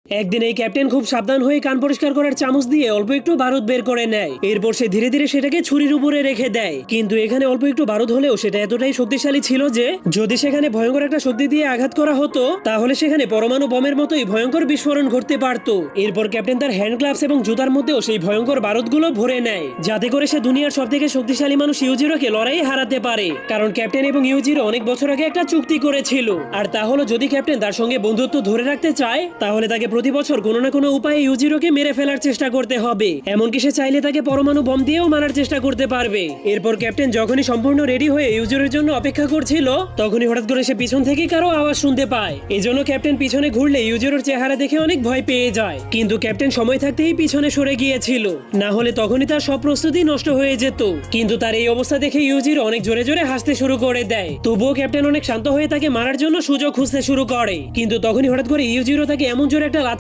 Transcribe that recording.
একদিন এই ক্যাপ্টেন খুব সাবধান হয়ে কান পরিষ্কার করার চামচ দিয়ে অল্প একটু বারুদ বের করে নেয়। এরপর সে ধীরে ধীরে সেটাকে ছুরির উপরে রেখে দেয়। কিন্তু এখানে অল্প একটু বারুদ হলেও সেটা এতটাই শক্তিশালী ছিল যে যদি সেখানে ভয়ঙ্কর একটা শক্তি দিয়ে আঘাত করা হতো তাহলে সেখানে পরমাণু বোমের মতোই ভয়ঙ্কর বিস্ফোরণ ঘটতে পারত। এরপর ক্যাপ্টেন তার হ্যান্ড গ্লাভস এবং জুতার মধ্যেও সেই ভয়ঙ্কর বারুদগুলো ভরে নেয়, যাতে করে সে দুনিয়ার সব থেকে শক্তিশালী মানুষ ইউজিরোকে লড়াই হারাতে পারে। কারণ ক্যাপ্টেন এবং ইউজিরো অনেক বছর আগে একটা চুক্তি করেছিল, আর তা হলো যদি ক্যাপ্টেন তার সঙ্গে বন্ধুত্ব ধরে রাখতে চায় তাহলে তাকে প্রতি বছর কোনো না কোনো উপায়ে ইউজিরোকে মেরে ফেলার চেষ্টা করতে হবে। এমনকি সে চাইলে তাকে পরমাণু বম দিয়েও মারার চেষ্টা করতে পারবে। এরপর ক্যাপ্টেন যখনই সম্পূর্ণ রেডি হয়ে ইউজিরোর জন্য অপেক্ষা করছিল তখনই হঠাৎ করে সে পিছন থেকে কারো আওয়াজ শুনতে পায়। এজন্য ক্যাপ্টেন পিছনে ঘুরলে ইউজিরোর চেহারা দেখে অনেক ভয় পেয়ে যায়। কিন্তু ক্যাপ্টেন সময় থাকতেই পিছনে সরে গিয়েছিল, না হলে তখনই তার সব প্রস্তুতি নষ্ট হয়ে যেত। কিন্তু তার এই অবস্থা দেখে ইউজিরো অনেক জোরে জোরে হাসতে শুরু করে দেয়। তবুও ক্যাপ্টেন অনেক শান্ত হয়ে তাকে মারার জন্য সুযোগ খুঁজতে শুরু করে। কিন্তু তখনই হঠাৎ করে ইউজিরো তাকে এমন জোরে একটা